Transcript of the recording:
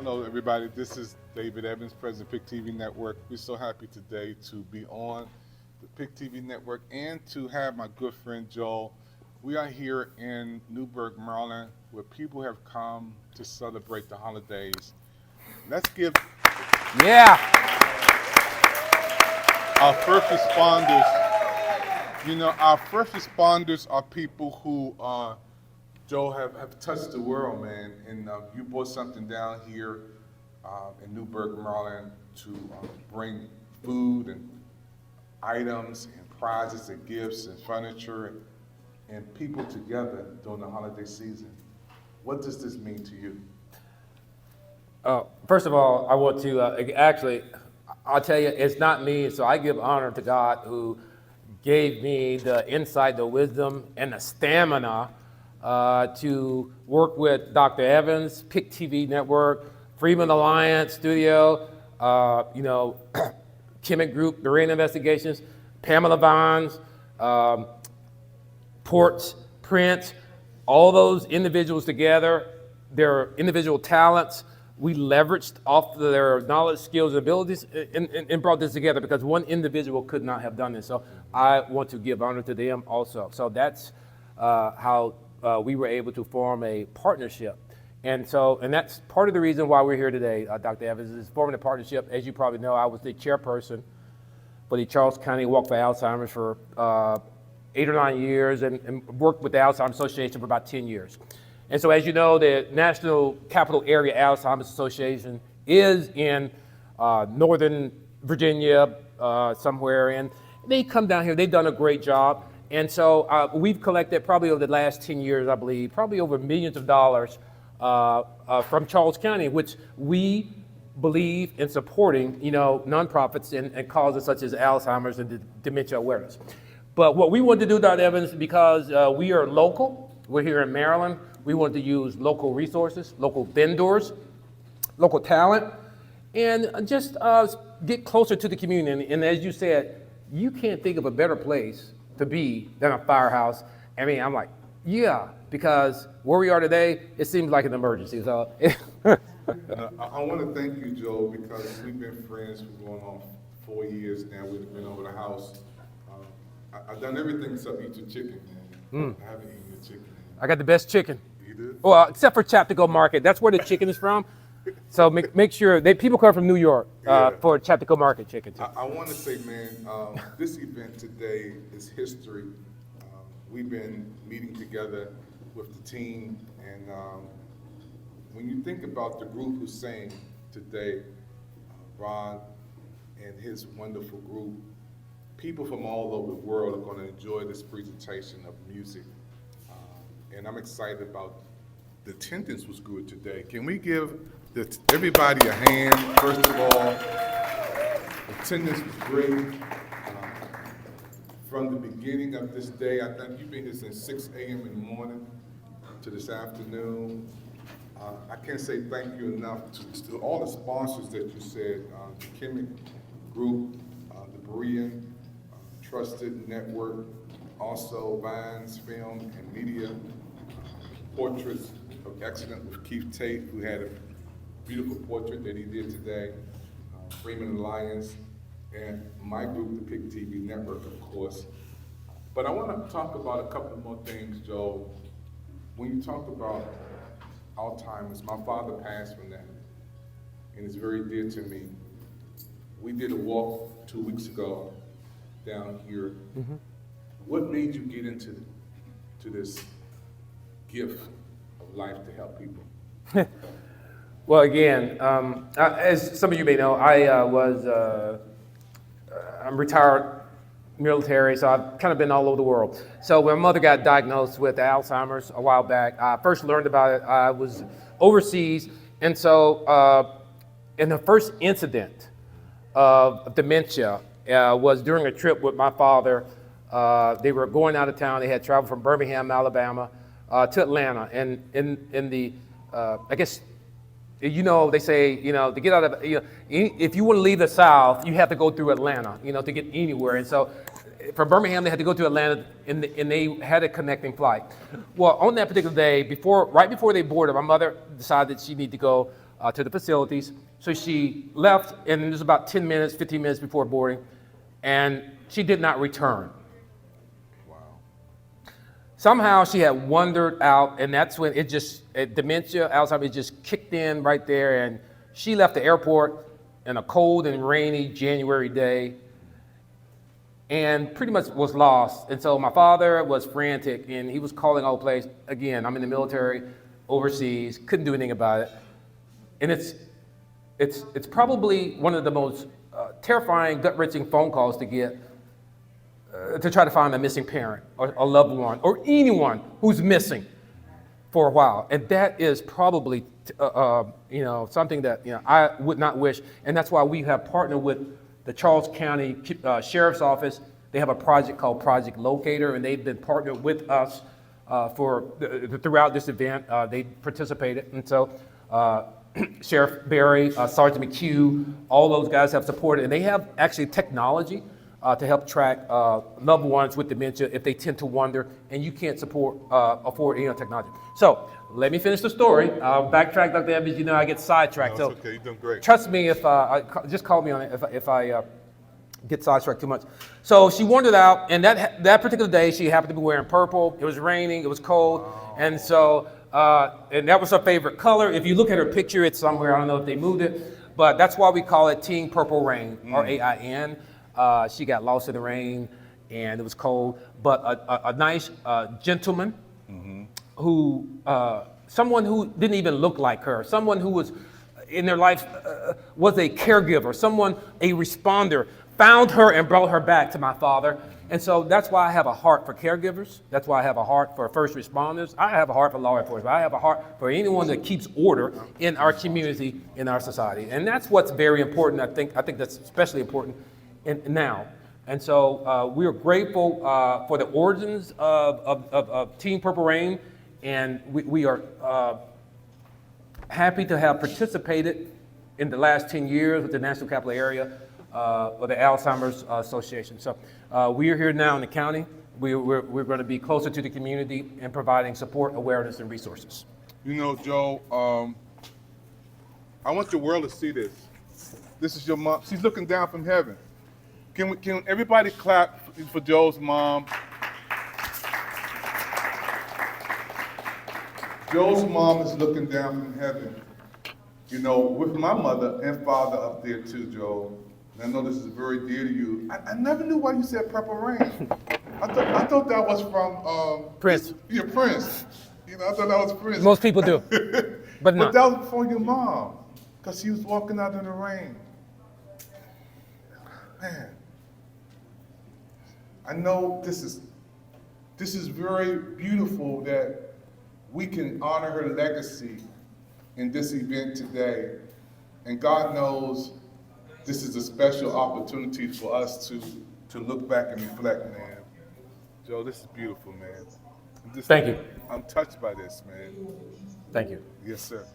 Hello, everybody. This is David Evans, President of PIC TV Network. We're so happy today to be on the PIC TV Network and to have my good friend Joel. We are here in Newburg, Maryland, where people have come to celebrate the holidays. Let's give Yeah. our first responders. Our first responders are people who, Joe, have touched the world, man. And you brought something down here in Newburg, Maryland, to bring food and items and prizes and gifts and furniture and people together during the holiday season. What does this mean to you? First of all, I want to I'll tell you, it's not me. So I give honor to God who gave me the insight, the wisdom, and the stamina to work with Dr. Evans, PIC TV Network, Freeman Alliance Studio, Kemet Group, Marine Investigations, Pamela Vines, Ports, Prince, all those individuals together, their individual talents. We leveraged off their knowledge, skills, and abilities and brought this together because one individual could not have done this. So I want to give honor to them also. So that's how we were able to form a partnership. And that's part of the reason why we're here today, Dr. Evans, is forming a partnership. As you probably know, I was the chairperson for the Charles County Walk for Alzheimer's for 8 or 9 years and worked with the Alzheimer's Association for about 10 years. And so, as you know, the National Capital Area Alzheimer's Association is in Northern Virginia somewhere, and they come down here. They've done a great job. And so we've collected probably over the last 10 years, I believe, probably over millions of dollars from Charles County, which we believe in supporting, nonprofits and causes such as Alzheimer's and dementia awareness. But what we want to do, Dr. Evans, because we are local, we're here in Maryland, we want to use local resources, local vendors, local talent, and just get closer to the community. And as you said, you can't think of a better place to be than a firehouse. I mean, I'm like, yeah, because where we are today, it seems like an emergency. So I want to thank you, Joe, because we've been friends for going on 4 years now. We've been over the house. I've done everything except eat your chicken, man. I haven't eaten your chicken. I got the best chicken. You did? Well, except for Chaptico Market. That's where the chicken is from. So make sure people come from New York for Chaptico Market chicken too. I want to say, man, this event today is history. We've been meeting together with the team, and when you think about the group who sang today, Ron and his wonderful group, people from all over the world are going to enjoy this presentation of music. And I'm excited about the attendance was good today. Can we give everybody a hand, first of all? Attendance was great. From the beginning of this day, I think you've been here since 6 a.m. in the morning to this afternoon. I can't say thank you enough to all the sponsors that you said, the Kemet Group, the Berean, Trusted Network, also Vines Film and Media, Portraits of Excellence with Keith Tate, who had a beautiful portrait that he did today, Freeman Alliance, and my group, the PIC TV Network, of course. But I want to talk about a couple more things, Joe. When you talk about Alzheimer's, my father passed from that, and it's very dear to me. We did a walk 2 weeks ago down here. Mm-hmm. What made you get into this gift of life to help people? Well, again, as some of you may know, I'm retired military, so I've kind of been all over the world. So when my mother got diagnosed with Alzheimer's a while back, I first learned about it. I was overseas, and so in the first incident of dementia was during a trip with my father. They were going out of town. They had traveled from Birmingham, Alabama, to Atlanta, and in the I guess they say, to get out of, if you want to leave the South, you have to go through Atlanta, to get anywhere. And so from Birmingham, they had to go to Atlanta, and they had a connecting flight. Well, on that particular day, right before they boarded, my mother decided she needed to go to the facilities. So she left, and it was about 10 minutes, 15 minutes before boarding, and she did not return. Wow. Somehow she had wandered out, and that's when dementia, Alzheimer's, it just kicked in right there, and she left the airport in a cold and rainy January day, and pretty much was lost. And so my father was frantic, and he was calling all place. Again, I'm in the military, overseas, couldn't do anything about it. And it's probably one of the most terrifying, gut-wrenching phone calls to get to try to find a missing parent or a loved one or anyone who's missing for a while. And that is probably something that I would not wish. And that's why we have partnered with the Charles County Sheriff's Office. They have a project called Project Locator, and they've been partnered with us throughout this event. They participated, and so Sheriff Barry, Sergeant McHugh, all those guys have supported, and they have actually technology to help track loved ones with dementia if they tend to wander, and you can't afford any technology. So let me finish the story. I'll backtrack, Dr. Evans. I get sidetracked. No, it's okay. You're doing great. Trust me if just call me on it if I get sidetracked too much. So she wandered out, and that particular day she happened to be wearing purple. It was raining. It was cold, and so and that was her favorite color. If you look at her picture, it's somewhere. I don't know if they moved it, but that's why we call it Teen Purple Rain, RAIN. She got lost in the rain, and it was cold. But a nice gentleman who, someone who didn't even look like her, someone who was in their life was a caregiver, a responder, found her and brought her back to my father. And so that's why I have a heart for caregivers. That's why I have a heart for first responders. I have a heart for law enforcement. I have a heart for anyone that keeps order in our community, in our society. And that's what's very important. I think that's especially important now. And so we are grateful for the origins of Team Purple Rain, and we are happy to have participated in the last 10 years with the National Capital Area or the Alzheimer's Association. So we are here now in the county. We're going to be closer to the community and providing support, awareness, and resources. Joe, I want the world to see this. This is your mom. She's looking down from heaven. Can everybody clap for Joe's mom? Joe's mom is looking down from heaven, with my mother and father up there too, Joe. And I know this is very dear to you. I never knew why you said Purple Rain. I thought that was from Prince. Yeah, Prince. I thought that was Prince. Most people do, but no. But that was for your mom, because she was walking out in the rain. Man, I know this is very beautiful that we can honor her legacy in this event today. And God knows this is a special opportunity for us to look back and reflect, man. Joe, this is beautiful, man. Thank you. I'm touched by this, man. Thank you. Yes, sir.